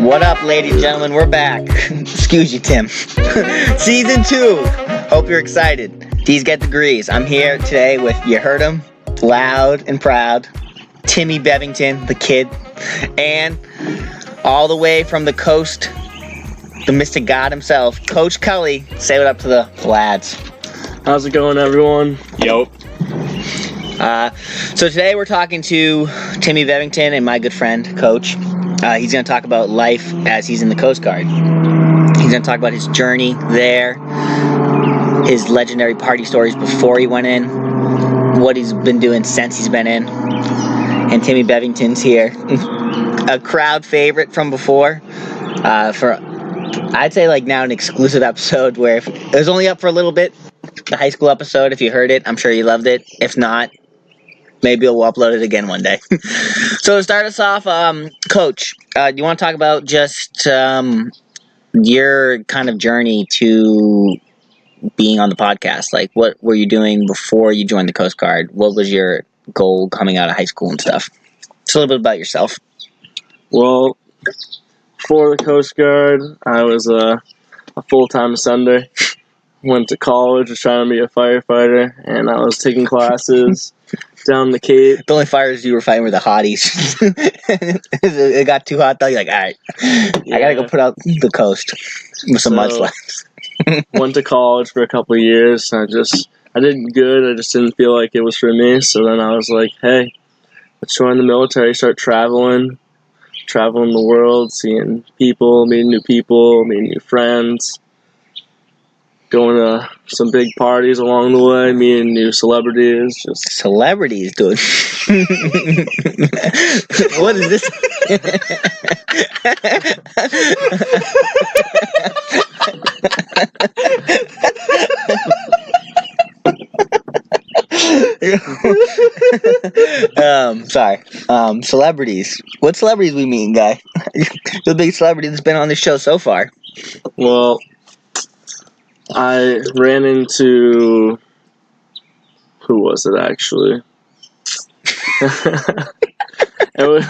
What up, ladies and gentlemen? We're back. Excuse you, Tim. Season 2. Hope you're excited. These Get Degrees. I'm here today with, you heard him, loud and proud, Timmy Bevington, the kid, and all the way from the coast, the Mystic God himself, Coach Cully. Say what up to the lads. How's it going, everyone? Yo. So today we're talking to Timmy Bevington and my good friend, Coach. He's going to talk about life as he's in the Coast Guard. He's going to talk about his journey there, his legendary party stories before he went in, what he's been doing since he's been in. And Timmy Bevington's here. A crowd favorite from before. For, I'd say like now an exclusive episode where it was only up for a little bit. The high school episode, if you heard it, I'm sure you loved it. If not, maybe we'll upload it again one day. So to start us off, Coach, do you want to talk about just your kind of journey to being on the podcast? Like, what were you doing before you joined the Coast Guard? What was your goal coming out of high school and stuff? Just a little bit about yourself. Well, for the Coast Guard, I was a full-time ascender. Went to college, was trying to be a firefighter, and I was taking classes down the Cape. The only fires you were fighting were the hotties. It got too hot though. You're like, all right, I gotta go put out the coast with some mudslides. Went to college for a couple of years. I did good. I just didn't feel like it was for me. So then I was like, hey, let's join the military. Start traveling the world, seeing people, meeting new friends. Going to some big parties along the way, meeting new celebrities. Celebrities, dude. What is this? Sorry. Celebrities. What celebrities we meeting, guy? The big celebrity that's been on this show so far. Well, I ran into, who was it actually? It was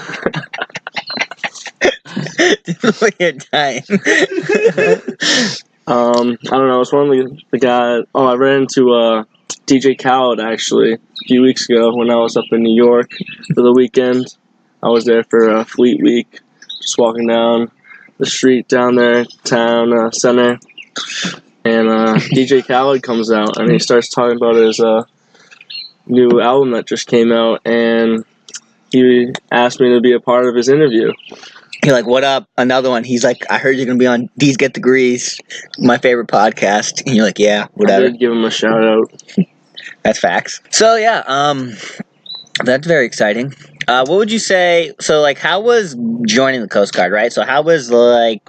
You're dying. I don't know. It's one of the guys. Oh, I ran into DJ Khaled actually a few weeks ago when I was up in New York for the weekend. I was there for a Fleet Week, just walking down the street down there, town center. And DJ Khaled comes out and he starts talking about his new album that just came out, and he asked me to be a part of his interview. You're like, what up? Another one. He's like, I heard you're going to be on These Get Degrees, my favorite podcast. And you're like, yeah, whatever. I did give him a shout out. That's facts. So, yeah, that's very exciting. What would you say? So, like, how was joining the Coast Guard, right? So, how was, like,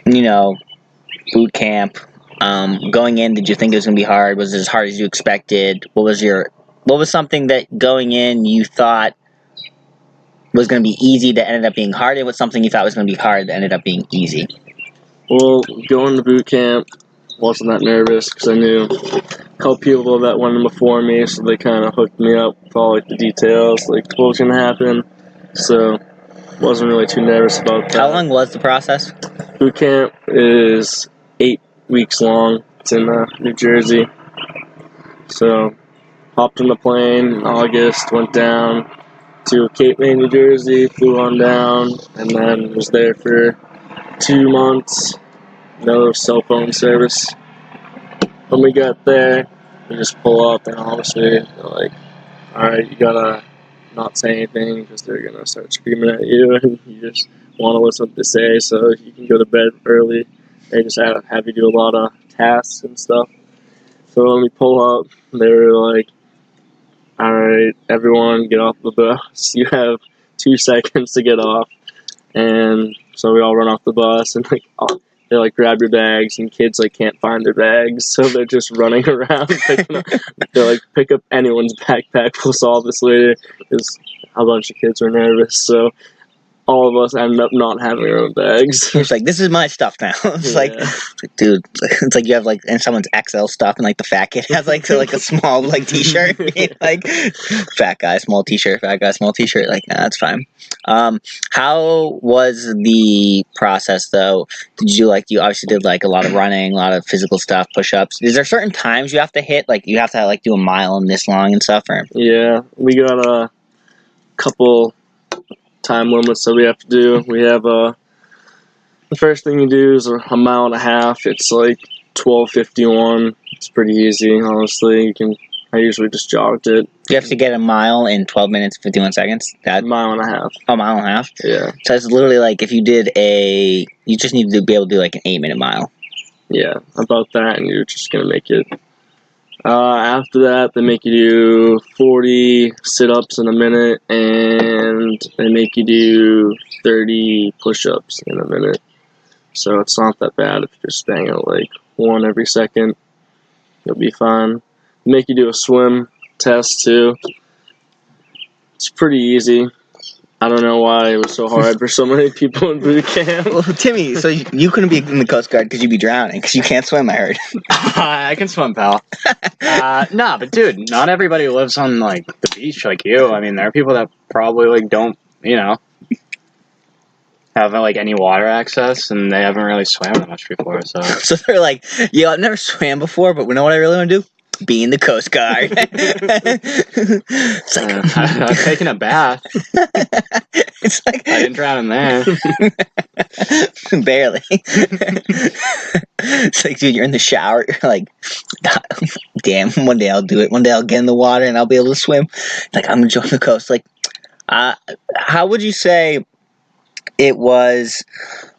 boot camp? Going in, did you think it was going to be hard? Was it as hard as you expected? What was something that going in you thought was going to be easy that ended up being hard? And what's something you thought was going to be hard that ended up being easy? Well, going to boot camp, wasn't that nervous because I knew a couple people that went in before me, so they kind of hooked me up with all the details, like what was going to happen. So wasn't really too nervous about that. How long was the process? Boot camp is 8 weeks long. It's in New Jersey. So hopped on the plane in August, went down to Cape May, New Jersey, flew on down, and then was there for 2 months. No cell phone service. When we got there, we just pull up, and obviously they're like, alright, you gotta not say anything because they're gonna start screaming at you, and you just want to listen to what they say, so you can go to bed early. They just have you do a lot of tasks and stuff. So when we pull up, they were like, alright, everyone get off the bus. You have 2 seconds to get off. And so we all run off the bus, and they're like, grab your bags, and kids can't find their bags, so they're just running around picking up. They're like, pick up anyone's backpack, we'll solve this later, because a bunch of kids were nervous. So all of us ended up not having our own bags. It's like, this is my stuff now. It's like, dude, it's like you have like and someone's XL stuff, and like the fat kid has like a small like t-shirt, like fat guy, small t-shirt, fat guy, small t-shirt. Like, nah, that's fine. How was the process though? Did you you obviously did like a lot of running, a lot of physical stuff, push-ups. Is there certain times you have to hit? Like you have to like do a mile in this long and stuff, or? Yeah, we got a couple time limits that we have to do. We have the first thing you do is a mile and a half. It's like 12:51. It's pretty easy, honestly. I usually just jogged it. You have to get a mile in 12 minutes 51 seconds. A mile and a half. A mile and a half. Yeah. So it's literally like if you did you just need to be able to do like an 8-minute mile. Yeah, about that, and you're just gonna make it. After that, they make you do 40 sit-ups in a minute, and they make you do 30 push-ups in a minute. So it's not that bad if you're just banging out like one every second. You'll be fine. They make you do a swim test too. It's pretty easy. I don't know why it was so hard for so many people in boot camp. Well, Timmy, so you couldn't be in the Coast Guard because you'd be drowning because you can't swim, I heard. I can swim, pal. Nah, but dude, not everybody lives on like the beach like you. I mean, there are people that probably like don't, have like any water access, and they haven't really swam that much before. So, So they're like, yeah, I've never swam before, but you know what I really want to do? Be in the Coast Guard. It's like I've taken a bath. It's like I didn't drown in there. barely. It's like, dude, you're in the shower. You're like, damn. One day I'll do it. One day I'll get in the water and I'll be able to swim. Like, I'm gonna join the coast. Like, how would you say it was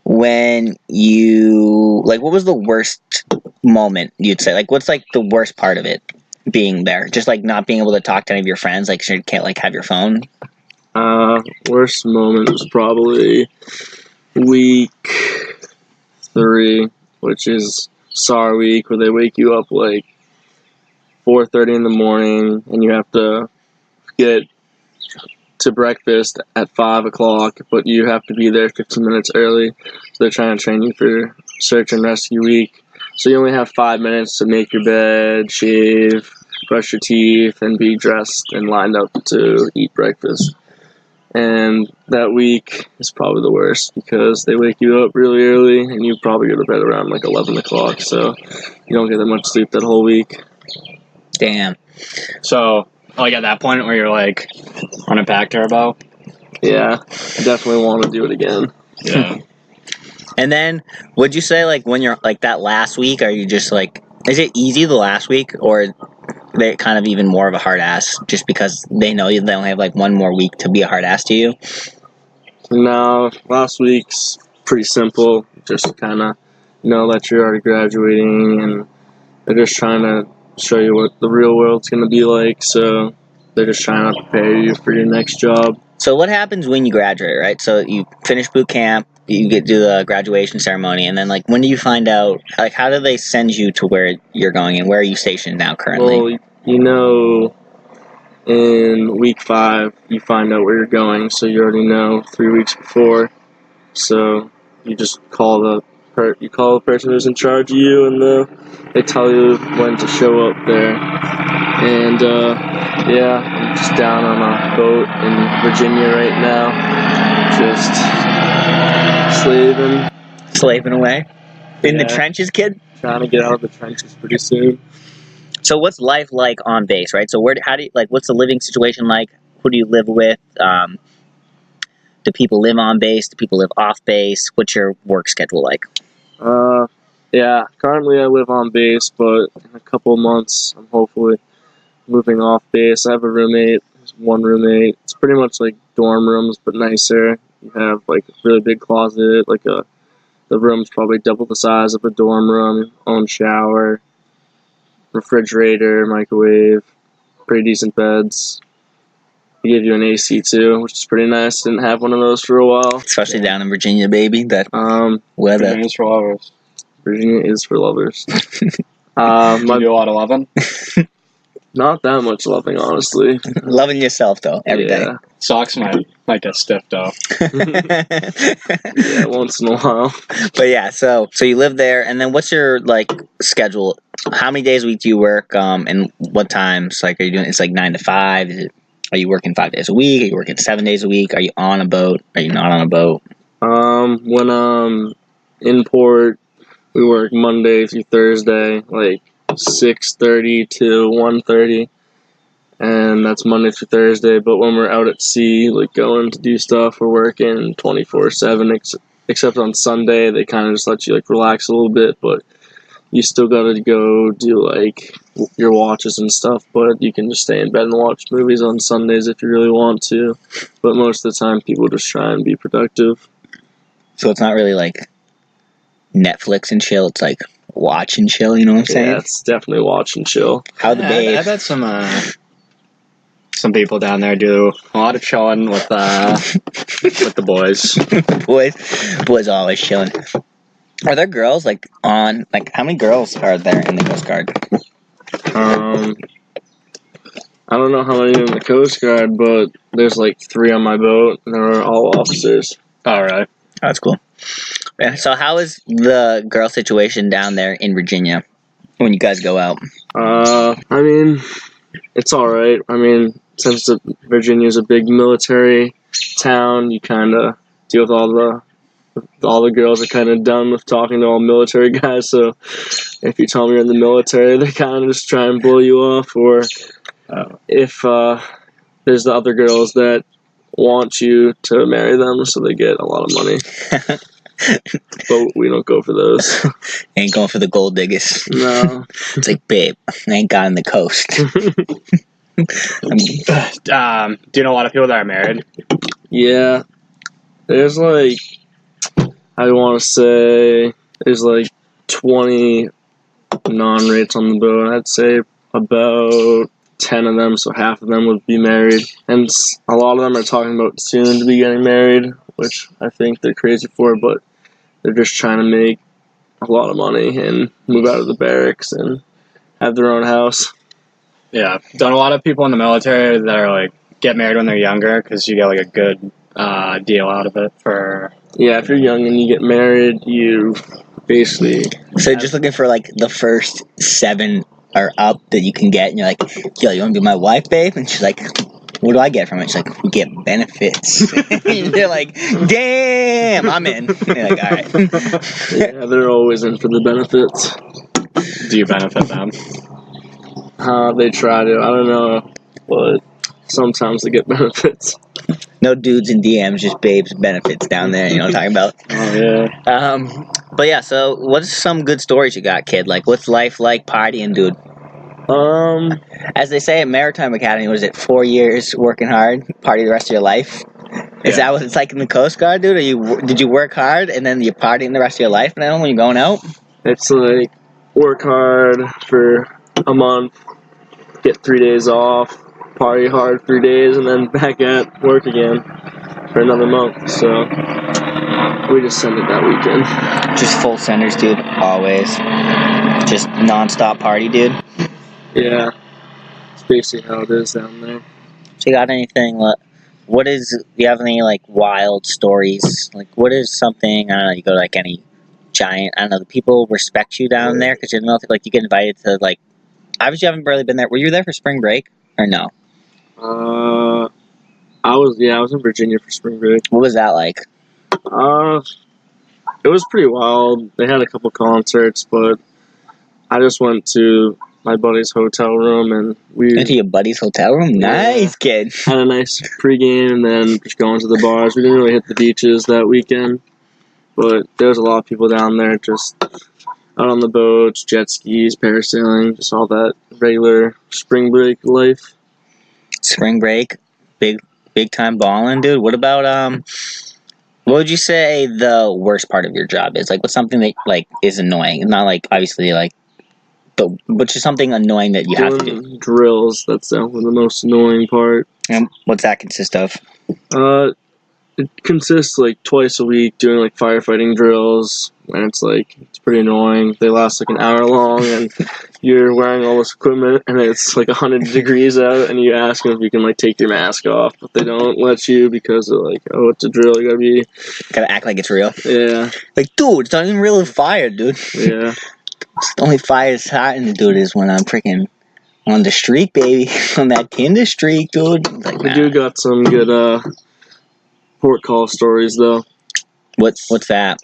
when you what was the worst moment you'd say? Like, what's like the worst part of it being there? Just like not being able to talk to any of your friends. Like, so you can't like have your phone. Worst moment was probably week 3, which is SAR week, where they wake you up like 4:30 in the morning, and you have to get to breakfast at 5 o'clock, but you have to be there 15 minutes early. So they're trying to train you for search and rescue week. So you only have 5 minutes to make your bed, shave, brush your teeth, and be dressed and lined up to eat breakfast. And that week is probably the worst because they wake you up really early, and you probably go to bed around like 11 o'clock. So you don't get that much sleep that whole week. Damn. So, like at that point where you're like unpack turbo. Yeah, I definitely want to do it again. Yeah. And then, would you say like when you're like that last week, are you just like, is it easy the last week, or they kind of even more of a hard ass just because they know they only have like one more week to be a hard ass to you? No, last week's pretty simple. Just kind of, that you're already graduating, and they're just trying to show you what the real world's going to be like. So they're just trying to prepare you for your next job. So what happens when you graduate, right? So you finish boot camp, you get to the graduation ceremony, and then like when do you find out, like how do they send you to where you're going, and where are you stationed now currently? Well, in week 5, you find out where you're going, so you already know 3 weeks before. So you just call the person who's in charge of you, and they tell you when to show up there. And I'm just down on a boat in Virginia right now, just Slaving away in the trenches, kid. Trying to get out of the trenches pretty soon. So what's life like on base, right? So what's the living situation like? Who do you live with? Do people live on base? Do people live off base? What's your work schedule like? Currently I live on base, but in a couple of months I'm hopefully moving off base. I have a roommate. There's one roommate. It's pretty much like dorm rooms, but nicer. You have like a really big closet, the room's probably double the size of a dorm room, own shower, refrigerator, microwave, pretty decent beds. They give you an AC too, which is pretty nice. Didn't have one of those for a while. Especially down in Virginia, baby. That weather. Virginia's for lovers. Virginia is for lovers. You do a lot of loving? Not that much loving, honestly. Loving yourself though every day. Yeah. Socks might get stiff though. Yeah, once in a while. But yeah, so you live there, and then what's your like schedule? How many days a week do you work? And what times? Like, are you doing? It's like 9 to 5. Are you working 5 days a week? Are you working 7 days a week? Are you on a boat? Are you not on a boat? When in port, we work Monday through Thursday, like 6:30 to 1:30, and that's Monday through Thursday. But when we're out at sea, like going to do stuff, we're working 24/7. Except on Sunday, they kind of just let you like relax a little bit, but you still gotta go do like your watches and stuff. But you can just stay in bed and watch movies on Sundays if you really want to. But most of the time, people just try and be productive. So it's not really like Netflix and chill. It's like watch and chill. You know what I'm saying? Yeah, it's definitely watch and chill. How the I babes? bet some people down there do a lot of chilling with the boys. boys always chilling. Are there girls like on like how many girls are there in the Coast Guard? I don't know how many in the Coast Guard, but there's like 3 on my boat, and they're all officers. All right. That's cool. Yeah, so how is the girl situation down there in Virginia when you guys go out? I mean, it's all right. I mean, since Virginia's a big military town, you kind of deal with all the girls are kind of done with talking to all military guys. So if you tell them you're in the military, they kind of just try and blow you off. Or if there's the other girls that want you to marry them, so they get a lot of money. But we don't go for those. Ain't going for the gold diggers. No. It's like, babe, I ain't got on the coast. Do you know a lot of people that are married? Yeah. There's like, I want to say, there's like 20 non-rates on the boat. I'd say about 10 of them, so half of them would be married. And a lot of them are talking about soon to be getting married, which I think they're crazy for, but they're just trying to make a lot of money and move out of the barracks and have their own house. Yeah, done a lot of people in the military that are like get married when they're younger because you get like a good deal out of it for. Yeah, if you're young and you get married, you basically. So just looking for like the first 7 or up that you can get, and you're like, yo, you want to be my wife, babe? And she's like, what do I get from it? She's like, we get benefits. And you're like, damn, I'm in. And you're like, all right. Yeah, they're always in for the benefits. Do you benefit them? They try to. I don't know, but sometimes they get benefits. No dudes in DMs, just babes benefits down there. You know what I'm talking about? Oh yeah. But yeah. So, what's some good stories you got, kid? Like, what's life like partying, dude? As they say at Maritime Academy, was it 4 years working hard, party the rest of your life? Is that what it's like in the Coast Guard, dude? Did you work hard and then you're partying the rest of your life now when you're going out? It's like work hard for a month, get 3 days off, party hard 3 days, and then back at work again for another month. So we just send it that weekend. Just full centers, dude. Always. Just non-stop party, dude. Yeah, it's basically how it is down there. So you got anything? Do you have any like wild stories? Like, what is something? I don't know. You go to like any giant. I don't know. The people respect you down there because you know, like you get invited to like. Obviously, you haven't really been there. Were you there for spring break or no? I was in Virginia for spring break. What was that like? It was pretty wild. They had a couple concerts, but I just went to my buddy's hotel room and we Into your buddy's hotel room? Nice, kid. had a nice pregame and then just going to the bars. We didn't really hit the beaches that weekend, but there was a lot of people down there just out on the boats, jet skis, parasailing, just all that regular spring break life. Spring break, big time balling, dude. What about what would you say the worst part of your job is? Like, what's something that like is annoying? Not like obviously like, but just something annoying that you have to do. Doing drills, that's definitely the most annoying part. And what's that consist of? It consists like twice a week doing like firefighting drills, and it's pretty annoying. They last like an hour long, and you're wearing all this equipment, and it's like 100 degrees out, and you ask them if you can like take your mask off, but they don't let you because they're like, oh, it's a drill. You Gotta act like it's real. yeah, Like, dude, it's not even real fire, dude. yeah. It's the only fire starting to do this when I'm freaking on the streak, baby. On that Tinder streak, dude. Like, We nah. do got some good port call stories though. What's that?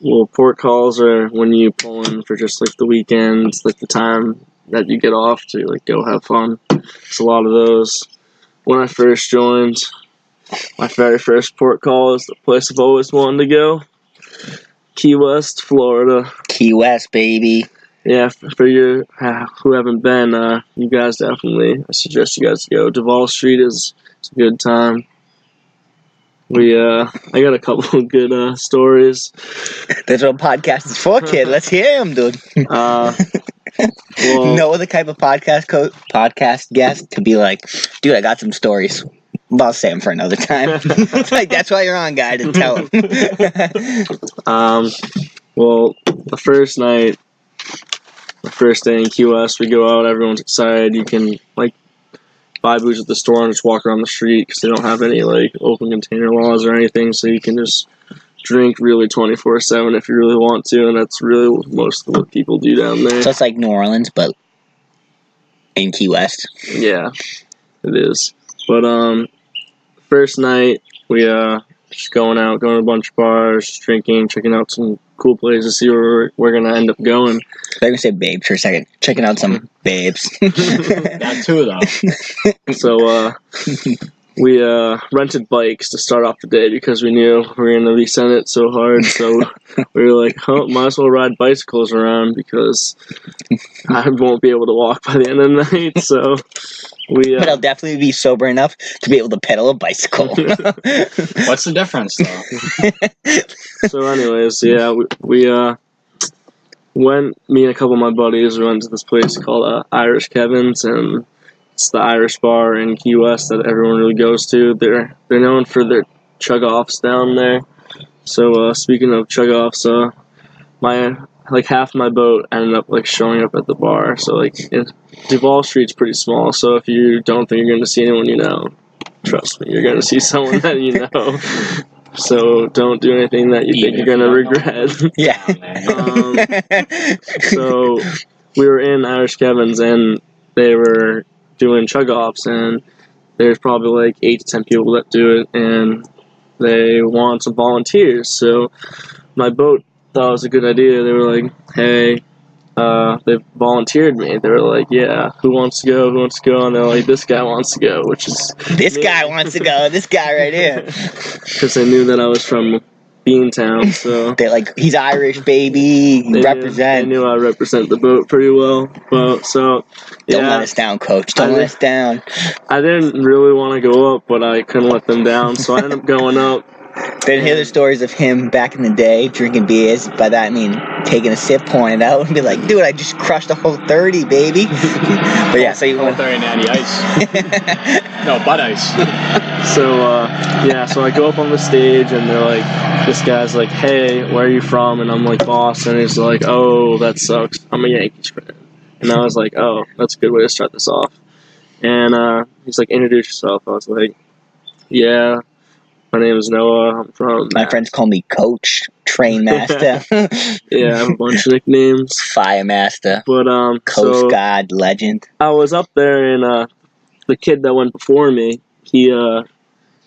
Well, port calls are when you pull in for just like the weekends, like the time that you get off to like go have fun. It's a lot of those. When I first joined, my very first port call is the place I've always wanted to go. Key West, Florida. Key West, baby. Yeah, for you who haven't been, you guys definitely, I suggest you guys go. Duval Street is a good time. I got a couple of good stories. That's what a podcast is for, kid. Let's hear him, dude. Well, No other type of podcast guest to be like, dude, I got some stories. But I'll say them for another time. Like, that's why you're on, guy, to tell him. well, the first night, the first day in Key West, we go out, everyone's excited. You can, like, buy booze at the store and just walk around the street because they don't have any, like, open container laws or anything, so you can just drink really 24/7 if you really want to, and that's really most of what people do down there. So it's like New Orleans, but in Key West. Yeah, it is. But, first night, we, just going out, going to a bunch of bars, drinking, checking out some cool places to see where we're going to end up going. I'm going to say babes for a second. Checking out some babes. That too, though. So, we rented bikes to start off the day because we knew we were going to be sent it so hard. So we were like, oh, might as well ride bicycles around because I won't be able to walk by the end of the night. So But I'll definitely be sober enough to be able to pedal a bicycle. What's the difference, though? So anyways, yeah, we went, me and a couple of my buddies, we went to this place called Irish Kevin's, and it's the Irish bar in Key West that everyone really goes to. They're known for their chug-offs down there. So speaking of chug-offs, my like half my boat ended up like showing up at the bar. So like Duval Street's pretty small, so if you don't think you're going to see anyone you know, trust me, you're going to see someone that you know. So don't do anything that you think you're going to regret. Yeah. So we were in Irish Kevin's and they were doing chug-offs, and there's probably like 8 to 10 people that do it, and they want some volunteers. So my boat thought it was a good idea. They were like, hey, they volunteered me. They were like, yeah, who wants to go? Who wants to go? And they're like, this guy wants to go, which is This guy wants to go. This guy right here. because they knew that I was from Beantown, so They're like, he's Irish, baby. Represent. They knew I represent the boat pretty well. But so Don't yeah, let us down, coach. Don't let us down. I didn't really want to go up, but I couldn't let them down, so I ended up going up. Then hear the stories of him back in the day drinking beers. By that I mean taking a sip, pouring it out, and be like, dude, I just crushed a whole 30, baby. But yeah, so you Whole went. 30 natty ice. No, Bud Ice. So yeah, so I go up on the stage, and they're like, this guy's like, hey, where are you from? And I'm like, Boston. And he's like, oh, that sucks. I'm a Yankees fan. And I was like, oh, that's a good way to start this off. And he's like, introduce yourself. I was like, yeah, my name is Noah. I'm from... My friends call me Coach, Train Master, Yeah, I have a bunch of nicknames. Fire Master, But, Coast so Guard, Legend. I was up there, and the kid that went before me, you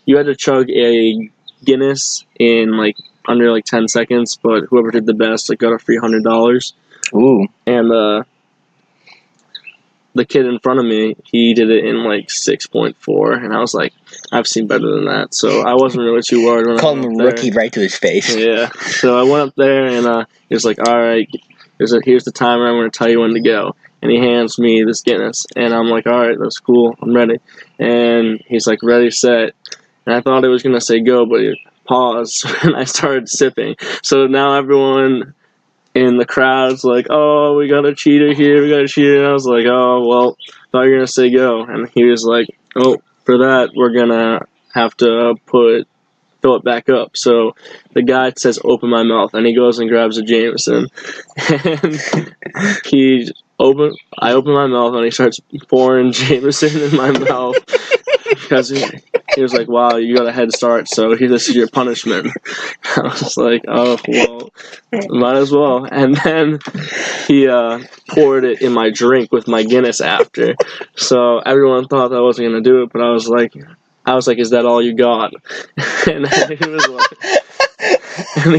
had to chug a Guinness in, like, under, like, 10 seconds, but whoever did the best, like, got a free $100. Ooh. And, the kid in front of me, he did it in, like, 6.4, and I was like, I've seen better than that, so I wasn't really too worried when Called I him went a up there. rookie right to his face. Yeah, so I went up there, and he was like, all right, here's the timer, I'm going to tell you when to go. And he hands me this Guinness, and I'm like, all right, that's cool, I'm ready. And he's like, ready, set. And I thought it was going to say go, but he paused, and I started sipping. So now everyone in the crowd's like, oh, we got a cheater here, we got a cheater. And I was like, oh, well, thought you were going to say go. And he was like, oh, for that, we're going to have to put fill it back up. So the guy says, "Open my mouth," and he goes and grabs a Jameson, and I open my mouth, and he starts pouring Jameson in my mouth because he was like, "Wow, you got a head start, so this is your punishment." I was like, "Oh, well, might as well." And then he poured it in my drink with my Guinness after. So everyone thought I wasn't gonna do it, but I was like, "Is that all you got?" And he was like. And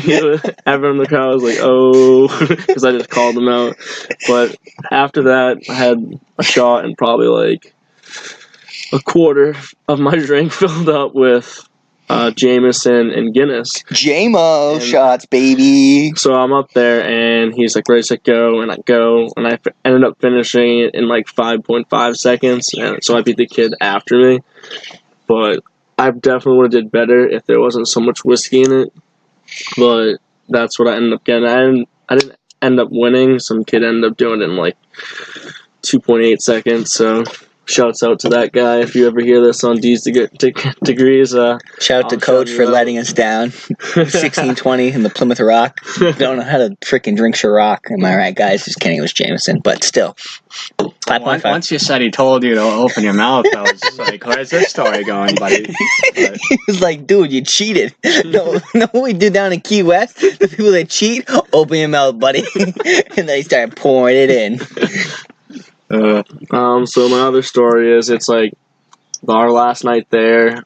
everyone in the crowd was like, "Oh," because I just called them out. But after that, I had a shot and probably like a quarter of my drink filled up with Jameson and Guinness. JMO And- shots, baby. So I'm up there, and he's like, "Ready, set, go," and I go, and I ended up finishing it in like 5.5 seconds, and so I beat the kid after me. But I definitely would have did better if there wasn't so much whiskey in it. But that's what I ended up getting. I didn't end up winning. Some kid ended up doing it in like 2.8 seconds. So shouts out to that guy. If you ever hear this on D's Degrees, Shout out to I'll Coach shout for you out. letting us down. 1620 in the Plymouth Rock. Don't know how to freaking drink Ciroc. Am I right, guys? Just kidding. It was Jameson, but still. 5.5. Once you said he told you to open your mouth, I was like, where's this story going, buddy? But He was like, "Dude, you cheated." No, what we do down in Key West? The people that cheat, open your mouth, buddy. And then he started pouring it in. So my other story is it's like our last night there.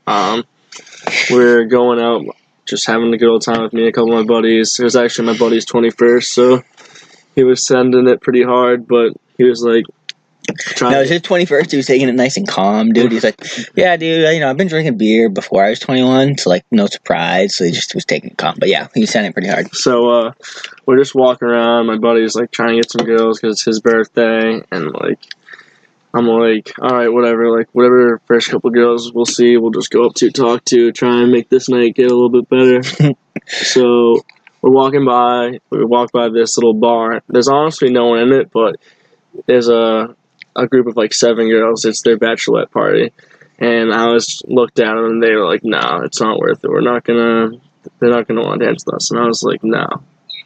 We're going out, just having a good old time with me and a couple of my buddies. It was actually my buddy's 21st, so he was sending it pretty hard, but he was like trying. No, it was his 21st. He was taking it nice and calm, dude. He's like, "Yeah, dude, I've been drinking beer before I was 21, so like, no surprise." So he just was taking it calm. But yeah, he was sending it pretty hard. So we're just walking around. My buddy's like trying to get some girls because it's his birthday, and like I'm like, all right, whatever. Like whatever first couple girls we'll see, we'll just go up to, talk to, try and make this night get a little bit better. So we're walking by. We walk by this little bar. There's honestly no one in it, but there's a group of like 7 girls. It's their bachelorette party, and I was looked at them, and they were like, "No, it's not worth it. They're not gonna want to dance with us." And I was like, "No,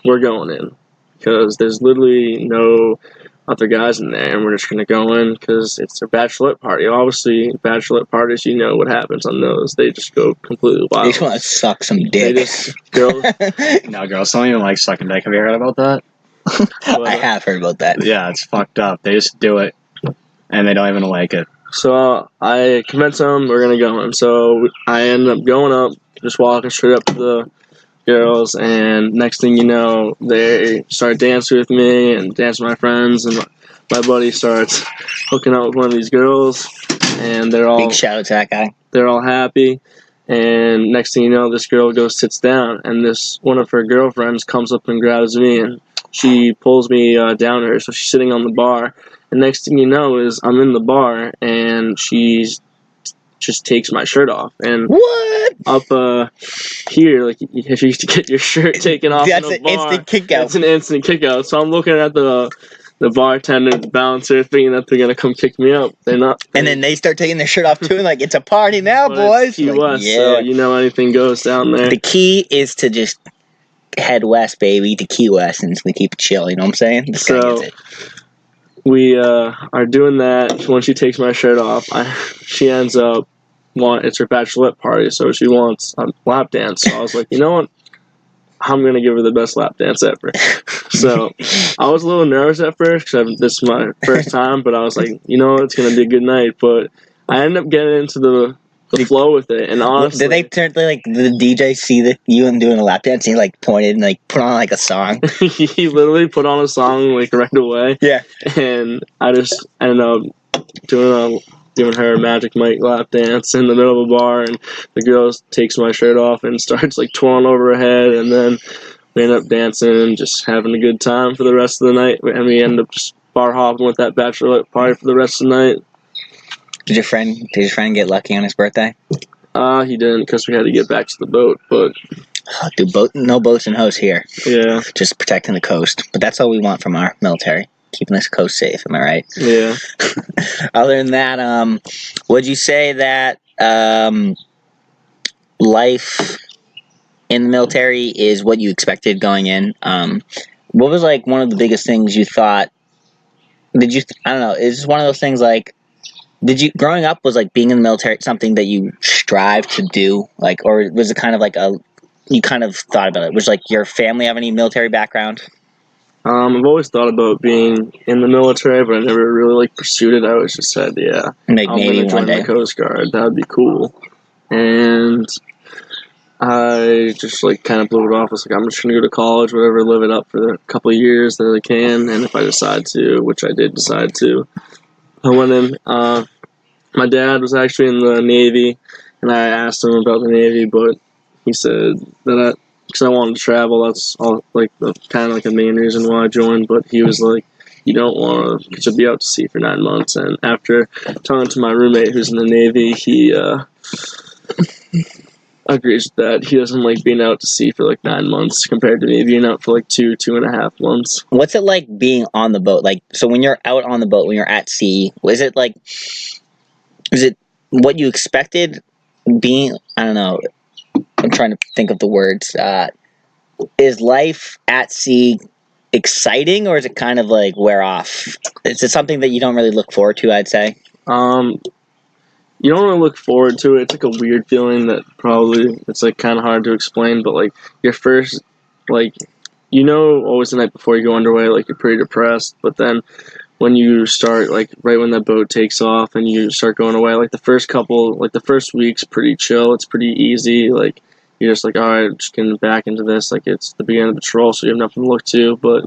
we're going in because there's literally no other guys in there, and we're just gonna go in because it's their bachelorette party. Obviously, bachelorette parties, you know what happens on those. They just go completely They wild. just want to suck some They dick. just girls. no, girls don't even like sucking dick. Have you heard about that? I have heard about that. Yeah, it's fucked up. They just do it, and they don't even like it. So I convinced them we're gonna go in. So I ended up going up, just walking straight up to the girls, and next thing you know, they start dancing with me and dancing with my friends, and my buddy starts hooking up with one of these girls, and Big shout out to that guy. they're all happy. And next thing you know, this girl goes sits down, and this one of her girlfriends comes up and grabs me, and she pulls me down to her. So she's sitting on the bar, and next thing you know is I'm in the bar, and she just takes my shirt off, and What? up here, like if you used to get your shirt taken off That's in a an bar, instant kick out. it's an instant kick out. So I'm looking at the bartender, the bouncer, thinking that they're gonna come kick me up. They're not. And then they start taking their shirt off too, and like, it's a party now, But boys. it's Key Like, West, yeah. so you know anything goes down there. The key is to just head west, baby, to Key West, and we keep it chill. You know what I'm saying? This guy So- gets it. We are doing that. When she takes my shirt off, she ends up it's her bachelorette party, so she wants a lap dance. So I was like, you know what? I'm gonna give her the best lap dance ever. So I was a little nervous at first because this is my first time, but I was like, you know, it's gonna be a good night. But I ended up getting into the flow with it, and honestly, Did the DJ see that you and doing a lap dance? And he like pointed and like put on like a song. he literally put on a song like right away. Yeah. And I just ended up doing her Magic Mike lap dance in the middle of a bar, and the girl takes my shirt off and starts like twirling over her head, and then we end up dancing and just having a good time for the rest of the night, and we end up just bar hopping with that bachelorette party for the rest of the night. Did your friend get lucky on his birthday? He didn't because we had to get back to the boat, but Oh, dude, no boats and hosts here. yeah, Just protecting the coast. But that's all we want from our military. Keeping this coast safe, am I right? yeah. Other than that, would you say that life in the military is what you expected going in. What was like one of the biggest things you thought? I don't know. Is this one of those things like? Did you growing up was like being in the military something that you strive to do, like, or was it kind of like you kind of thought about it? Was like your family have any military background? I've always thought about being in the military, but I never really like pursued it. I always just said, yeah, Like I'm maybe gonna one join the day. Coast Guard. That would be cool. And I just like kind of blew it off. I was like, I'm just gonna go to college, whatever, live it up for the couple of years that I can, and if I decide to, which I did decide to, I went in. My dad was actually in the Navy, and I asked him about the Navy, but he said that because I wanted to travel, that's all like the kind of like the main reason why I joined. But he was like, you don't want to, because you'll be out to sea for 9 months. And after talking to my roommate who's in the Navy, he agrees with that. He doesn't like being out to sea for like 9 months compared to me being out for like 2.5 months. What's it like being on the boat? Like, so when you're out on the boat, when you're at sea, is it what you expected being? I don't know. I'm trying to think of the words. Is life at sea exciting, or is it kind of like wear off? Is it something that you don't really look forward to? I'd say. You don't really look forward to it. It's like a weird feeling that probably it's like kind of hard to explain. But like your first, like always the night before you go underway, like you're pretty depressed. But then when you start, like right when the boat takes off and you start going away, like the first week's pretty chill. It's pretty easy. Like you're just like, all right, just getting back into this. Like it's the beginning of the patrol, so you have nothing to look to. But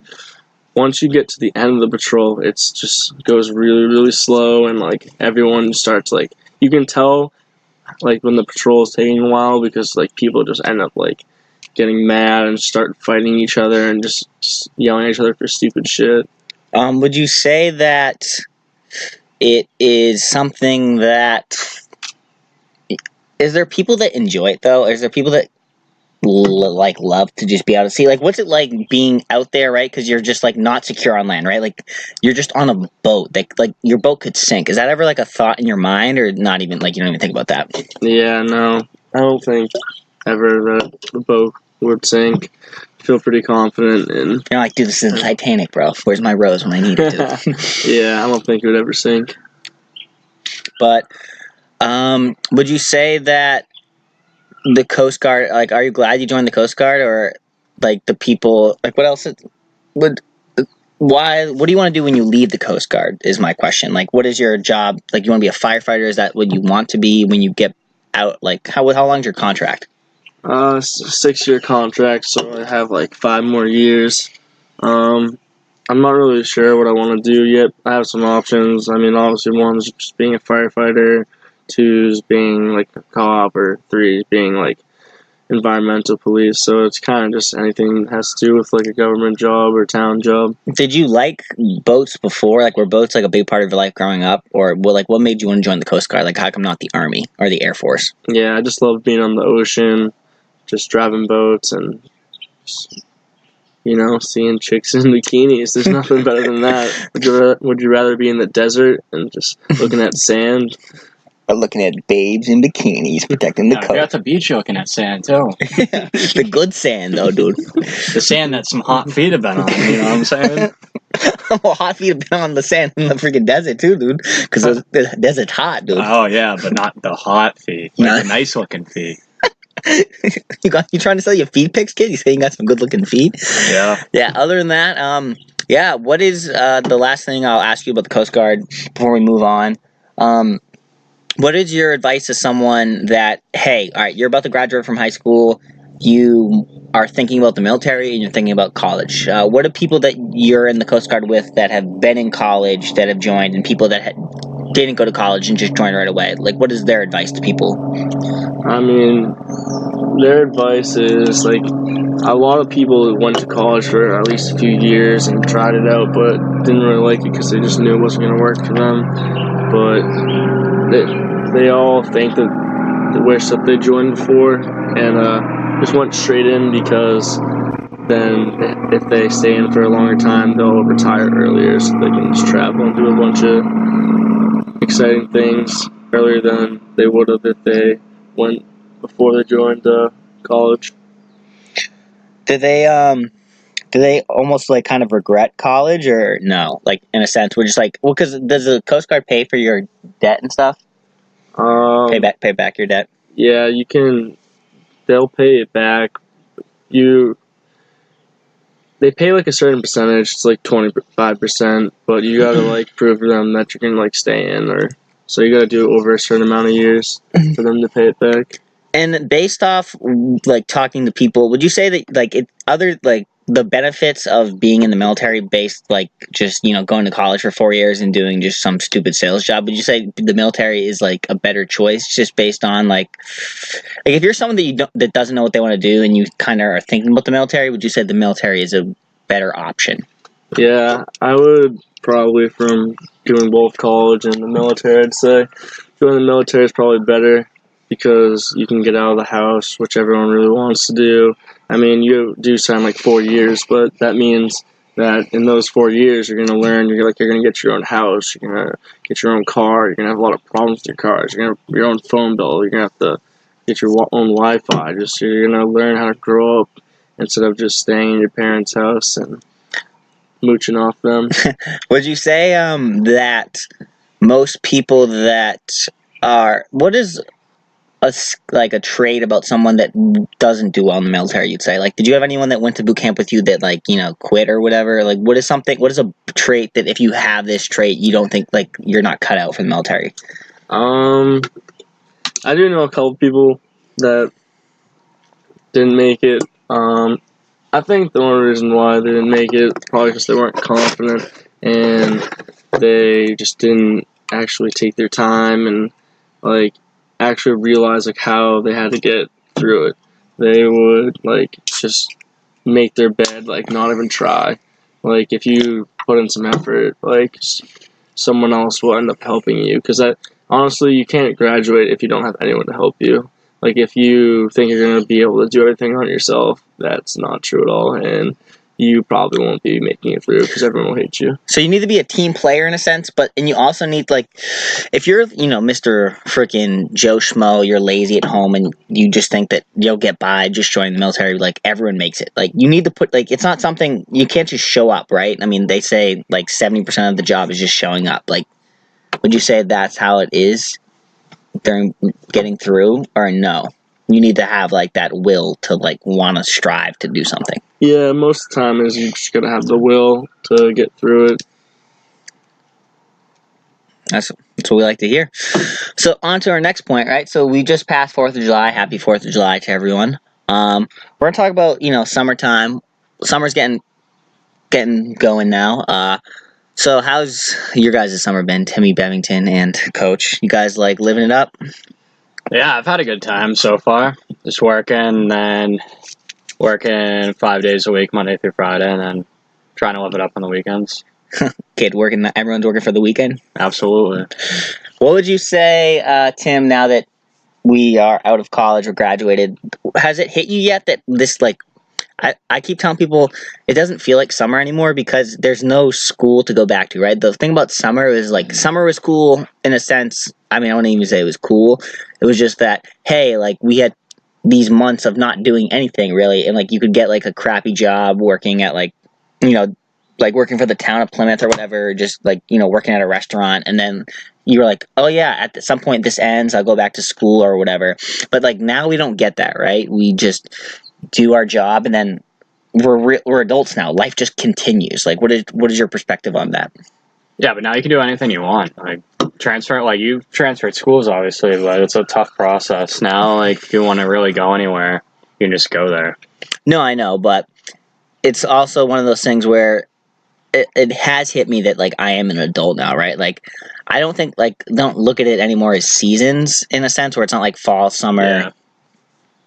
once you get to the end of the patrol, it's just goes really, really slow, and like everyone starts like you can tell like when the patrol is taking a while because like people just end up like getting mad and start fighting each other and just yelling at each other for stupid shit. Would you say that it is something that is there people that enjoy it though? Is there people that like love to just be out at sea? Like, what's it like being out there, right? Because you're just like not secure on land, right? Like, you're just on a boat. Like your boat could sink. Is that ever like a thought in your mind, or not even like you don't even think about that? Yeah, no, I don't think ever that the boat would sink. I feel pretty confident in. You're like, dude, this is the Titanic, bro. Where's my rose when I need it, dude? Yeah, I don't think it would ever sink. But would you say that the Coast Guard, like, are you glad you joined the Coast Guard, or like the people, like, what else would, why, what do you want to do when you leave the Coast Guard is my question. Like, what is your job? Like, you want to be a firefighter? Is that what you want to be when you get out? Like, how long's your contract? 6-year contract, so I have like 5 more years. I'm not really sure what I want to do yet. I have some options. I mean, obviously, one's just being a firefighter, two's being like a cop, or three is being like environmental police. So it's kind of just anything that has to do with like a government job or town job. Did you like boats before? Like, were boats like a big part of your life growing up? Or, well, like, what made you want to join the Coast Guard? Like, how come not the Army or the Air Force? Yeah, I just love being on the ocean, just driving boats and just, seeing chicks in bikinis. There's nothing better than that. Would you rather be in the desert and just looking at sand? Or looking at babes in bikinis protecting the You're at coast. the beach looking at sand too. The good sand, though, dude. The sand that some hot feet have been on. You know what I'm saying? Well, hot feet have been on the sand in the freaking desert, too, dude. Because the desert's hot, dude. Oh yeah, but not the hot feet. Like the nice looking feet. You trying to sell your feet pics, kid? You saying you got some good looking feet? Yeah. Yeah, other than that, yeah, what is the last thing I'll ask you about the Coast Guard before we move on? What is your advice to someone that, hey, all right, you're about to graduate from high school, you are thinking about the military, and you're thinking about college. What are people that you're in the Coast Guard with that have been in college, that have joined, and people that didn't go to college and just joined right away? Like, what is their advice to people? I mean, their advice is like a lot of people went to college for at least a few years and tried it out, but didn't really like it because they just knew it wasn't going to work for them. But they all think that they wish that they joined before and just went straight in because then if they stay in for a longer time, they'll retire earlier so they can just travel and do a bunch of exciting things earlier than they would have if they went before they joined college. Do they almost like kind of regret college or no? Like in a sense, we're just like, well, because does the Coast Guard pay for your debt and stuff? Pay back your debt. Yeah, you can. They'll pay it back. They pay like a certain percentage. It's like 25%, but you gotta like prove to them that you can like stay in, or so you gotta do it over a certain amount of years for them to pay it back. And based off like talking to people, would you say that like the benefits of being in the military based like just going to college for 4 years and doing just some stupid sales job, would you say the military is like a better choice just based on like if you're someone that doesn't know what they want to do and you kind of are thinking about the military, would you say the military is a better option? Yeah, I would probably from doing both college and the military. I'd say doing the military is probably better because you can get out of the house, which everyone really wants to do. I mean, you do sign like 4 years, but that means that in those 4 years you're gonna learn. You're gonna get your own house. You're gonna get your own car. You're gonna have a lot of problems with your cars. You're gonna have your own phone bill. You're gonna have to get your own Wi-Fi. Just you're gonna learn how to grow up instead of just staying in your parents' house and mooching off them. Would you say that most people that are what is like a trait about someone that doesn't do well in the military, you'd say? Like, did you have anyone that went to boot camp with you that like quit or whatever? Like, what is a trait that if you have this trait you don't think like you're not cut out for the military? I do know a couple people that didn't make it. I think the only reason why they didn't make it probably because they weren't confident and they just didn't actually take their time and like actually realize like how they had to get through it. They would like just make their bed, like not even try. Like if you put in some effort, like someone else will end up helping you because honestly you can't graduate if you don't have anyone to help you. Like if you think you're going to be able to do everything on yourself, that's not true at all, and you probably won't be making it through because everyone will hate you. So you need to be a team player in a sense, and you also need like, if you're Mr. Freaking Joe Schmo, you're lazy at home and you just think that you'll get by just joining the military. Like everyone makes it. Like you need to put like it's not something you can't just show up, right? I mean, they say like 70% of the job is just showing up. Like, would you say that's how it is during getting through, or no? You need to have like that will to like want to strive to do something. Yeah, most of the time is you just gotta have the will to get through it. That's what we like to hear. So on to our next point, right? So we just passed 4th of July. Happy 4th of July to everyone. We're gonna talk about summertime. Summer's getting going now. So how's your guys' summer been, Timmy Bevington and Coach? You guys like living it up? Yeah, I've had a good time so far. Just working 5 days a week, Monday through Friday, and then trying to live it up on the weekends. Everyone's working for the weekend? Absolutely. What would you say, Tim, now that we are out of college or graduated, has it hit you yet that this like I keep telling people it doesn't feel like summer anymore because there's no school to go back to, right? The thing about summer is like summer was cool in a sense. I mean, I wouldn't even say it was cool. It was just that, hey, like we had these months of not doing anything really, and like you could get like a crappy job working at like like working for the town of Plymouth or whatever, just like working at a restaurant, and then you were like, oh yeah, at some point this ends, I'll go back to school or whatever. But like now we don't get that, right? We just do our job and then we're adults now. Life just continues. Like what is your perspective on that? Yeah, but now you can do anything you want. Like you transferred schools obviously, but it's a tough process. Now like if you want to really go anywhere, you can just go there. No, I know, but it's also one of those things where it has hit me that like I am an adult now, right? Like I don't look at it anymore as seasons in a sense where it's not like fall, summer,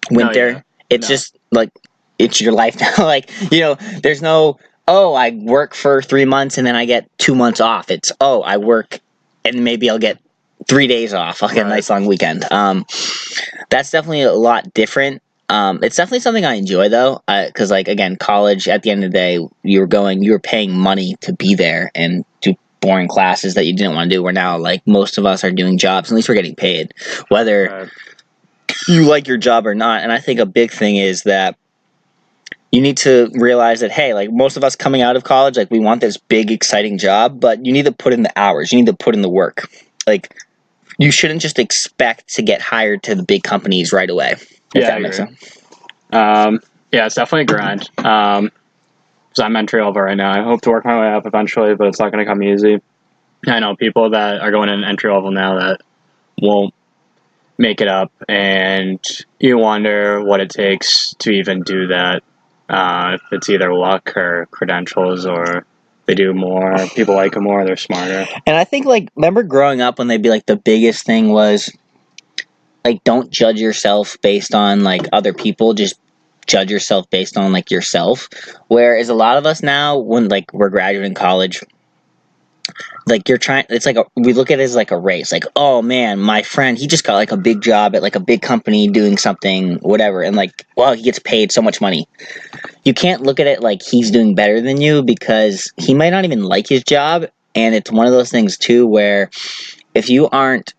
winter. Yeah. It's just like it's your life now. Like there's no I work for 3 months and then I get 2 months off. It's I work and maybe I'll get 3 days off. I'll get a nice long weekend. That's definitely a lot different. It's definitely something I enjoy though, because like again, college at the end of the day, you were paying money to be there and do boring classes that you didn't want to do. Where now, like most of us are doing jobs, at least we're getting paid, whether you like your job or not. And I think a big thing is that you need to realize that, hey, like most of us coming out of college, like we want this big, exciting job, but you need to put in the hours. You need to put in the work. Like you shouldn't just expect to get hired to the big companies right away. If Yeah, that I makes agree. sense. Yeah, it's definitely a grind. So I'm entry level right now. I hope to work my way up eventually, but it's not going to come easy. I know people that are going in entry level now that won't make it up, and you wonder what it takes to even do that. If it's either luck or credentials, or they do more, people like them more, they're smarter. And I think like remember growing up when they'd be like the biggest thing was like don't judge yourself based on like other people, just judge yourself based on like yourself. Whereas a lot of us now, when like we're graduating college, like you're trying, it's like we look at it as like a race. Like, oh man, my friend, he just got like a big job at like a big company doing something, whatever, and like, wow, he gets paid so much money. You can't look at it like he's doing better than you because he might not even like his job. And it's one of those things too where if you aren't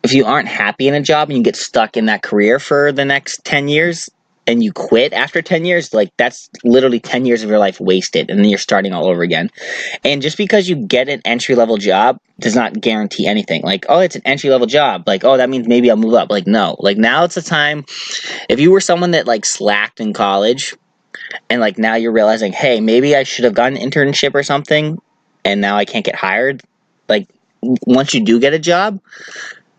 if you aren't happy in a job and you get stuck in that career for the next 10 years and you quit after 10 years, like that's literally 10 years of your life wasted and then you're starting all over again. And just because you get an entry level job does not guarantee anything. Like, oh, it's an entry level job. Like, oh, that means maybe I'll move up. Like, no. Like now it's a time if you were someone that like slacked in college and like now you're realizing, hey, maybe I should have gotten an internship or something and now I can't get hired. Like once you do get a job,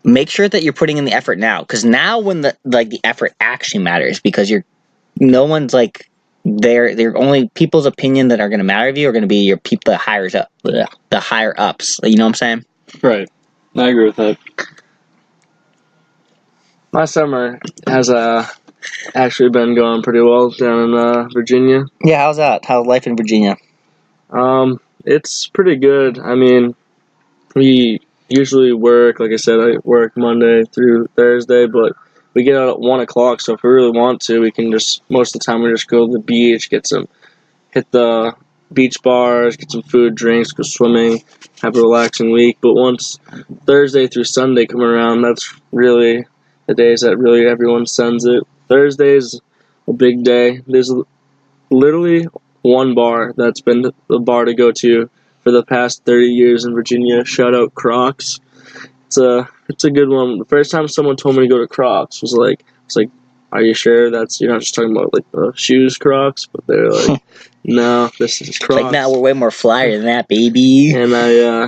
make sure that you're putting in the effort now because now when the effort actually matters because you're no one's like they're only people's opinion that are going to matter of you are going to be your people the higher ups, you know what I'm saying? Right. I agree with that. My summer has actually been going pretty well down in Virginia. Yeah, how's that? How's life in Virginia? It's pretty good. I mean, we usually work, like I said, I work Monday through Thursday, but we get out at 1 o'clock, so if we really want to, we can just, most of the time, we just go to the beach, hit the beach bars, get some food, drinks, go swimming, have a relaxing week. But once Thursday through Sunday come around, that's really the days that really everyone sends it. Thursday's a big day. There's literally one bar that's been the bar to go to for the past 30 years in Virginia. Shout out Crocs. It's a good one. The first time someone told me to go to Crocs was like, it's like, are you sure you're not just talking about like the shoes Crocs? But they're like, no, this is Crocs. Like now we're way more flyer than that, baby. And I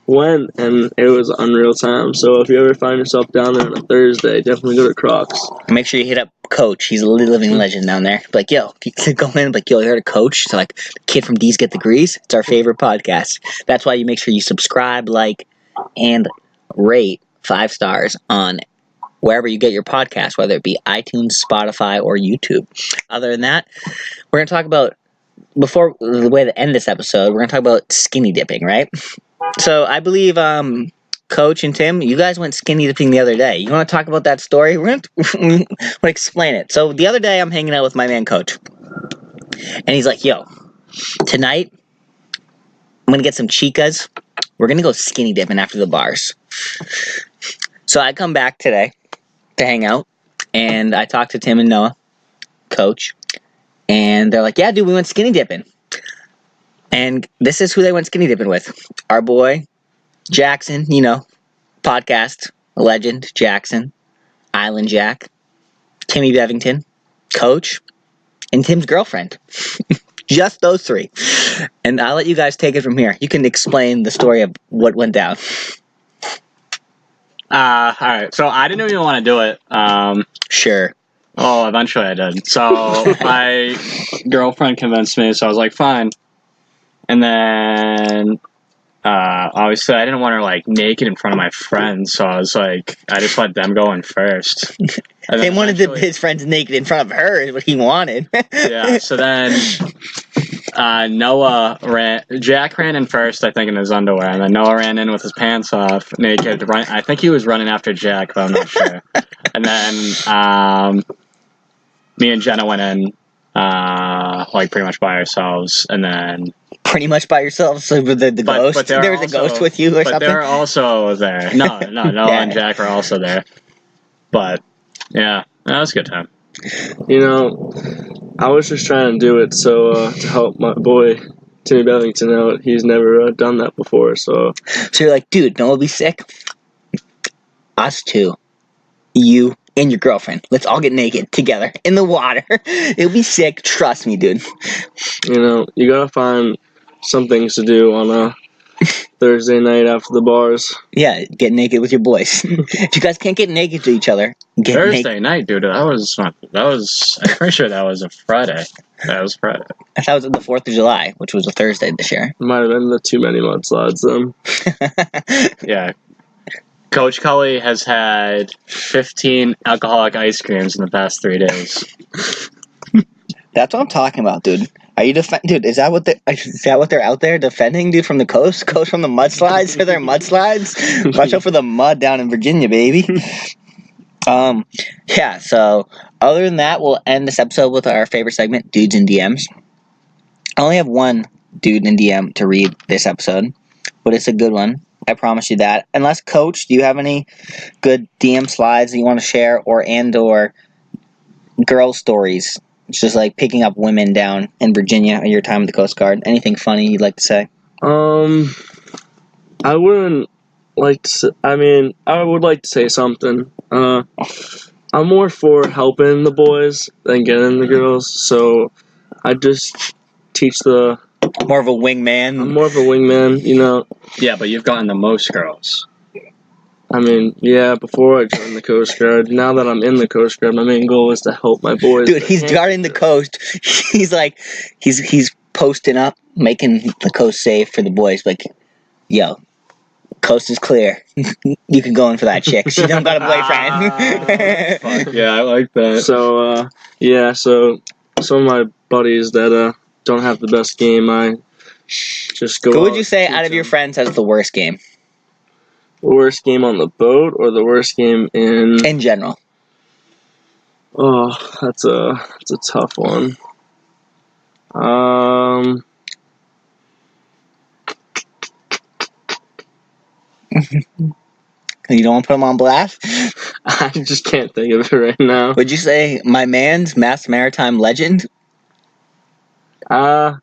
went, and it was unreal time. So if you ever find yourself down there on a Thursday, definitely go to Crocs. Make sure you hit up Coach. He's a living legend down there. Like, yo, you can go in, like, yo, you heard a Coach? So, like, the kid from D's Get Degrees. It's our favorite podcast. That's why you make sure you subscribe, like, and rate 5 stars on wherever you get your podcast, whether it be iTunes, Spotify, or YouTube. Other than that, we're going to talk about, before the way to end this episode, we're going to talk about skinny dipping, right? So, I believe, Coach and Tim, you guys went skinny dipping the other day. You want to talk about that story? We're going to explain it. So the other day, I'm hanging out with my man, Coach. And he's like, yo, tonight, I'm going to get some chicas. We're going to go skinny dipping after the bars. So I come back today to hang out. And I talked to Tim and Noah, Coach. And they're like, yeah, dude, we went skinny dipping. And this is who they went skinny dipping with. Our boy, Jackson, you know, podcast legend, Jackson, Island Jack, Timmy Bevington, Coach, and Tim's girlfriend. Just those 3. And I'll let you guys take it from here. You can explain the story of what went down. All right. So I didn't even want to do it. Sure. Oh, eventually I did. So my girlfriend convinced me, so I was like, fine. And then obviously I didn't want her like naked in front of my friends, so I was like, I just let them go in first. And They wanted his friends naked in front of her is what he wanted. Yeah, so then Jack ran in first, I think, in his underwear, and then Noah ran in with his pants off, naked. I think he was running after Jack, but I'm not sure. And then me and Jenna went in, like pretty much by ourselves, and then Pretty much by yourself, so with the ghost. But there was a ghost with you or something? But they were also there. No, Noah and Jack were also there. But yeah, that was a good time. You know, I was just trying to do it to help my boy Timmy Bevington out. He's never done that before, so. So you're like, dude, no, it'll be sick. Us two, you and your girlfriend. Let's all get naked together in the water. It'll be sick. Trust me, dude. You know, you gotta find some things to do on a Thursday night after the bars. Yeah, get naked with your boys. If you guys can't get naked to each other, get naked. Thursday night, dude. That was. I'm pretty sure that was a Friday. That was Friday. I thought it was the 4th of July, which was a Thursday this year. Might have been the too many mudslides then. Yeah. Coach Cully has had 15 alcoholic ice creams in the past 3 days. That's what I'm talking about, dude. Are you dude? Is that what they're out there defending, dude? From the coast from the mudslides to their mudslides. Watch out for the mud down in Virginia, baby. Yeah. So other than that, we'll end this episode with our favorite segment, dudes in DMs. I only have one dude in DM to read this episode, but it's a good one. I promise you that. Unless, Coach, do you have any good DM slides that you want to share, or girl stories? It's just like picking up women down in Virginia at your time at the Coast Guard. Anything funny you'd like to say? I wouldn't like to. I would like to say something. I'm more for helping the boys than getting the girls, so I just teach the. More of a wingman. I'm more of a wingman, you know. Yeah, but you've gotten the most girls. Yeah, before I joined the Coast Guard. Now that I'm in the Coast Guard, my main goal is to help my boys. Dude, he's guarding the coast. He's like, he's posting up, making the coast safe for the boys. Like, yo, coast is clear. You can go in for that chick. She don't got a boyfriend. Fuck yeah, I like that. So, so some of my buddies that don't have the best game, I just go. Who would you say out of your friends has the worst game? The worst game on the boat, or the worst game in general? Oh, that's a tough one. You don't want to put him on blast? I just can't think of it right now. Would you say my man's Mass Maritime legend? I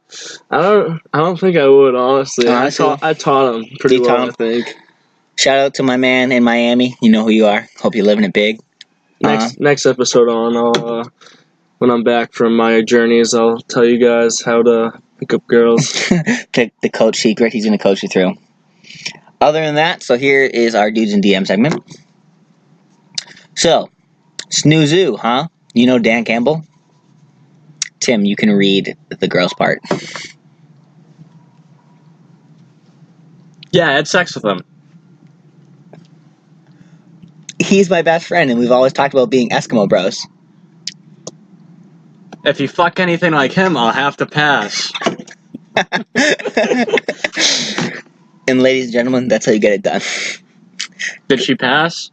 don't think I would, honestly. I taught him pretty well, I think. Shout out to my man in Miami. You know who you are. Hope you're living it big. Next episode I'll when I'm back from my journeys, I'll tell you guys how to pick up girls. the coach secret. He's going to coach you through. Other than that, so here is our Dudes in DM segment. So, Snoozoo, huh? You know Dan Campbell? Tim, you can read the girls part. Yeah, I had sex with him. He's my best friend, and we've always talked about being Eskimo bros. If you fuck anything like him, I'll have to pass. And ladies and gentlemen, that's how you get it done. Did she pass?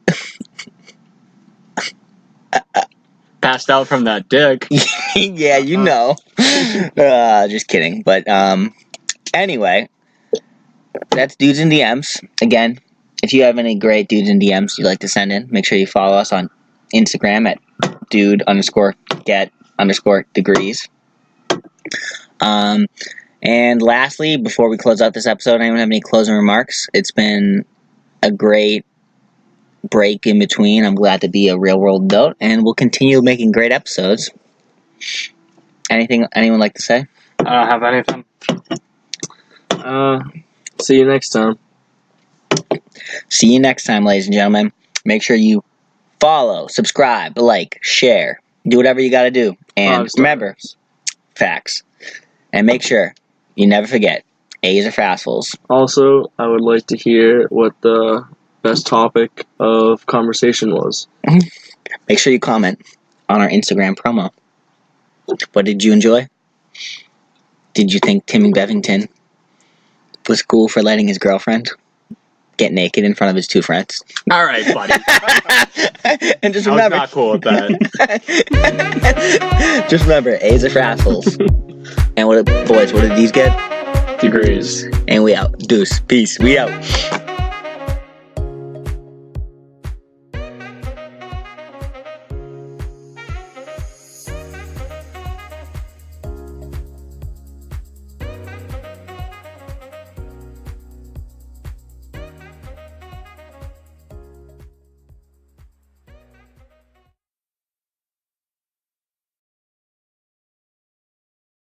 Passed out from that dick. Yeah, you know. Just kidding. But anyway, that's Dudes in DMs. Again, if you have any great Dudes in DMs you'd like to send in, make sure you follow us on Instagram at dude_get_degrees. And lastly, before we close out this episode, anyone have any closing remarks? It's been a great break in between. I'm glad to be a real world adult, and we'll continue making great episodes. Anything anyone like to say? Have anything? See you next time. See you next time, ladies and gentlemen. Make sure you follow, subscribe, like, share. Do whatever you gotta do. And remember, facts. And make sure you never forget, A's are fastballs. Also, I would like to hear what the best topic of conversation was. Make sure you comment on our Instagram promo. What did you enjoy? Did you think Timmy Bevington was cool for letting his girlfriend get naked in front of his two friends? All right, buddy. And just remember, I was not cool with that. just remember, A's are for assholes. And boys, what did these get? Degrees. And we out. Deuce. Peace. We out.